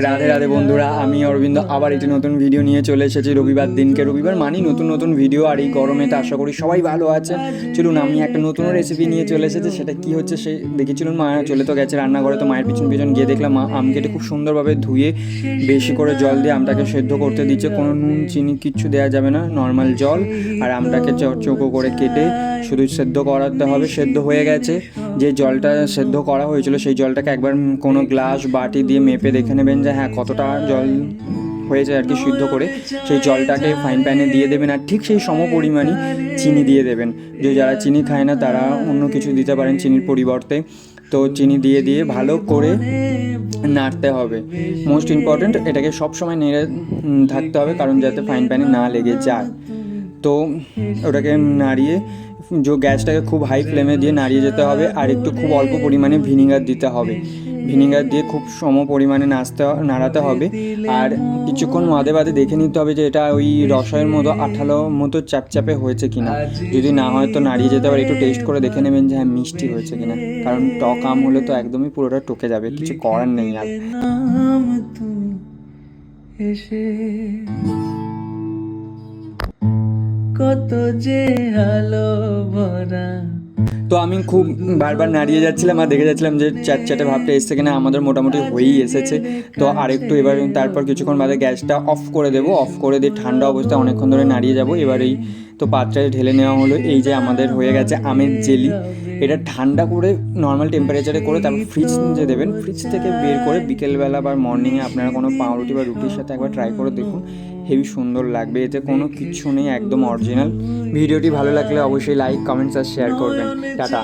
রাধে রাধে বন্ধুরা, আমি অরবিন্দ আবার একটি নতুন ভিডিও নিয়ে চলে এসেছি রবিবার দিনকে। রবিবার মানেই নতুন নতুন ভিডিও, আর এই গরমেতে আশা করি সবাই ভালো আছেন। চলুন, আমি একটা নতুন রেসিপি নিয়ে চলে এসেছি। সেটা কি হচ্ছে সে দেখি। চলুন, মা চলে তো গেছে রান্নাঘরে, তো মায়ের পিছন পিছন গিয়ে দেখলাম মা আম কেটে খুব সুন্দরভাবে ধুয়ে বেশি করে জল দিয়ে আমটাকে সেদ্ধ করতে দিচ্ছে। কোনো নুন চিনি কিচ্ছু দেওয়া যাবে না, নর্মাল জল আর আমটাকে চৌকো করে কেটে শুধু সেদ্ধ করাতে হবে। সেদ্ধ হয়ে গেছে, যে জলটা সেদ্ধ করা হয়েছিল সেই জলটাকে একবার কোনো গ্লাস বাটি দিয়ে মেপে দেখে নেবেন যে হ্যাঁ কতটা জল হয়েছে আর কি সিদ্ধ করে। সেই জলটাকে ফাইন প্যানে দিয়ে দেবেন, আর ঠিক সেই সম পরিমাণই চিনি দিয়ে দেবেন। যে যারা চিনি খায় না তারা অন্য কিছু দিতে পারেন চিনির পরিবর্তে। তো চিনি দিয়ে দিয়ে ভালো করে নাড়তে হবে। মোস্ট ইম্পর্ট্যান্ট, এটাকে সবসময় নেড়ে থাকতে হবে, কারণ যাতে ফাইন প্যানে না লেগে যায়। তো ওটাকে নাড়িয়ে গ্যাসটাকে খুব হাই ফ্লেমে দিয়ে নাড়িয়ে যেতে হবে, আর একটু খুব অল্প পরিমাণে ভিনিগার দিতে হবে। ভিনিগার দিয়ে খুব সম পরিমাণে নাড়াতে হবে। আর কিছুক্ষণ বাদে বাদে দেখে নিতে হবে যে এটা ওই রসের মতো আঠালো মতো চ্যাপচ্যাপে হয়েছে কিনা। যদি না হয় তো নাড়িয়ে যেতে পারে, একটু টেস্ট করে দেখে নেবেন যে হ্যাঁ মিষ্টি হয়েছে কিনা। কারণ টক আম হলে তো একদমই পুরোটা টকে যাবে, কিছু করার নেই আর। কত যে আলো ভরা। তো আমি খুব বারবার নাড়িয়ে যাচ্ছিলাম আর দেখে যাচ্ছিলাম যে চ্যাটচ্যাটে ভাবটা এসছে কিনা। আমাদের মোটামুটি হয়েই এসেছে। তো আরেকটু এবার তারপর কিছুক্ষণ বাদে গ্যাসটা অফ করে দেবো। অফ করে দিয়ে ঠান্ডা অবস্থায় অনেকক্ষণ ধরে নাড়িয়ে যাবো। এবার এই তো পাত্রে ঢেলে নেওয়া হলো। এই যে আমাদের হয়ে গেছে আমের জেলি। এটা ঠান্ডা করে নর্মাল টেম্পারেচারে করে তারপর ফ্রিজ যে দেবেন, ফ্রিজ থেকে বের করে বিকেলবেলা বা মর্নিংয়ে আপনারা কোনো পাউরুটি বা রুটির সাথে একবার ট্রাই করে দেখুন, হেবি সুন্দর লাগবে। এতে কোনো কিছু নেই, একদম অরিজিনাল। ভিডিওটি ভালো লাগলে অবশ্যই লাইক, কমেন্টস আর শেয়ার করবেন। টাটা।